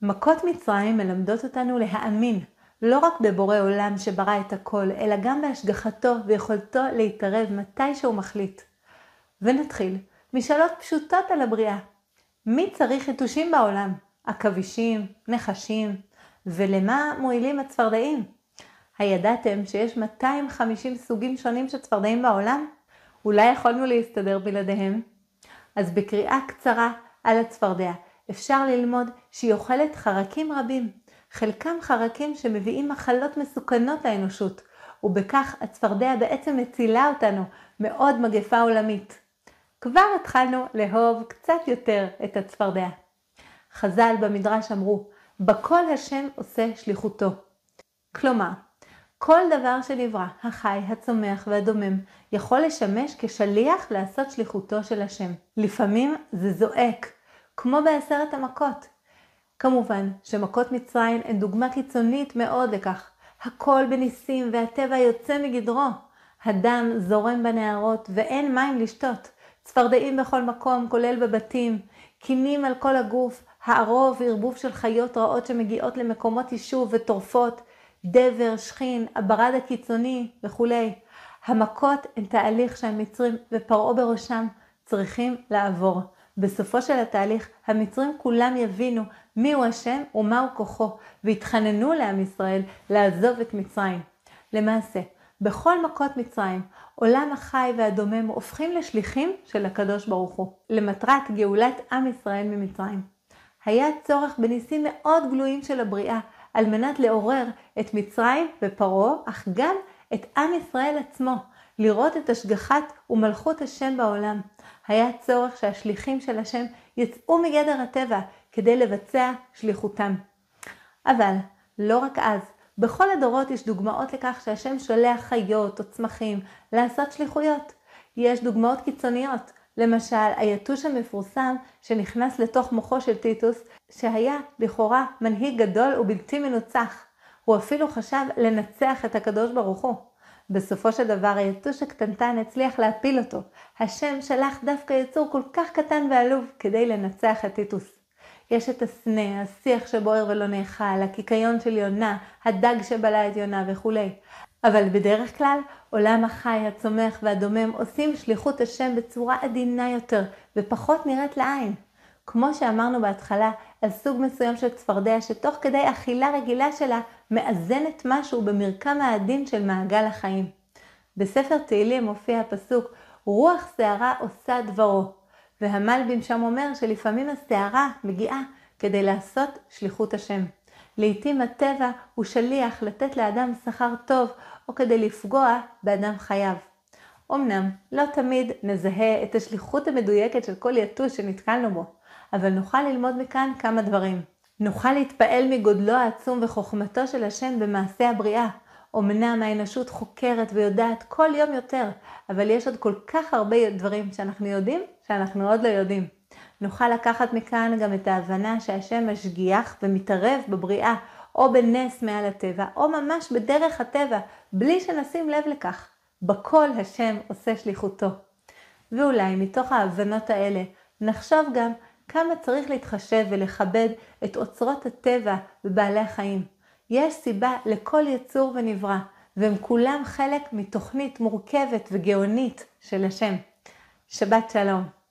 מכות מצרים מלמדות אותנו להאמין, לא רק בבורא עולם שברא את הכל, אלא גם בהשגחתו ויכולתו להתערב מתי שהוא מחליט. ונתחיל משאלות פשוטות על הבריאה. מי צריך יתושים בעולם? עכבישים, נחשים, ולמה מועילים הצפרדעים? הידעתם שיש 250 סוגים שונים של צפרדעים בעולם? אולי יכולנו להסתדר בלעדיהם? אז בקריאה קצרה על הצפרדע אפשר ללמוד שהיא אוכלת חרקים רבים, חלקם חרקים שמביאים מחלות מסוכנות לאנושות, ובכך הצפרדע בעצם מצילה אותנו מעוד מגפה עולמית. כבר התחלנו לאהוב קצת יותר את הצפרדע. חז"ל במדרש אמרו, בכל השם עושה שליחותו. כלומר, כל דבר שנברא, החי, הצומח והדומם, יכול לשמש כשליח לעשות שליחותו של השם. לפעמים זה זועק, כמו בעשרת המכות. כמובן שמכות מצרים הן דוגמה קיצונית מאוד לכך. הכל בניסים והטבע יוצא מגדרו. הדם זורם בנהרות ואין מים לשתות. צפרדעים בכל מקום, כולל בבתים, קינים על כל הגוף, הערוב וערבוב של חיות רעות שמגיעות למקומות יישוב וטורפות, דבר, שכין, הברד הקיצוני וכו'. המכות הן תהליך שהמצרים ופרעה בראשם צריכים לעבור. בסופו של התהליך המצרים כולם יבינו מיהו השם ומהו כוחו, והתחננו לעם ישראל לעזוב את מצרים. למעשה, בכל מכות מצרים, עולם החי והדומם הופכים לשליחים של הקדוש ברוך הוא, למטרת גאולת עם ישראל ממצרים. היה צורך בניסים מאוד גלויים של הבריאה, על מנת לעורר את מצרים ופרעה, אך גם את עם ישראל עצמו, לראות את השגחת ומלכות השם בעולם. היה צורך שהשליחים של השם יצאו מגדר הטבע כדי לבצע שליחותם. אבל לא רק אז, בכל הדורות יש דוגמאות לכך שהשם שולח חיות או צמחים לעשות שליחויות. יש דוגמאות קיצוניות, למשל היתוש המפורסם שנכנס לתוך מוחו של טיטוס, שהיה לכאורה מנהיג גדול ובלתי מנוצח. הוא אפילו חשב לנצח את הקדוש ברוך הוא. בסופו של דבר היתוש הקטנטן הצליח להפיל אותו. השם שלח דווקא יצור כל כך קטן ועלוב כדי לנצח את טיטוס. יש את הסנה, השיח שבוער ולא נאכל, הקיקיון של יונה, הדג שבלע את יונה וכו'. אבל בדרך כלל עולם החי, הצומח והדומם עושים שליחות השם בצורה עדינה יותר ופחות נראית לעין. כמו שאמרנו בהתחלה על סוג מסוים של צפרדע שתוך כדי אכילה רגילה שלה מאזנת משהו במרקם העדין של מעגל החיים. בספר תהילים מופיע הפסוק רוח שערה עושה דברו, והמלבים שם אומר שלפעמים השערה מגיעה כדי לעשות שליחות השם. לעתים הטבע הוא שליח לתת לאדם שכר טוב או כדי לפגוע באדם חייו. אמנם לא תמיד נזהה את השליחות המדויקת של כל יתוש שנתקלנו בו, אבל נוכל ללמוד מכאן כמה דברים. נוכל להתפעל מגודלו העצום וחוכמתו של השם במעשה הבריאה. אמנם האנושות חוקרת ויודעת כל יום יותר, אבל יש עוד כל כך הרבה דברים שאנחנו יודעים שאנחנו עוד לא יודעים. נוכל לקחת מכאן גם את ההבנה שהשם משגיח ומתערב בבריאה, או בנס מעל הטבע, או ממש בדרך הטבע, בלי שנשים לב לכך. בכל השם עושה שליחותו. ואולי מתוך ההבנות האלה נחשוב גם כמה צריך להתחשב ולכבד את אוצרות הטבע ובעלי החיים. יש סיבה לכל יצור ונברא, והם כולם חלק מתוכנית מורכבת וגאונית של השם. שבת שלום.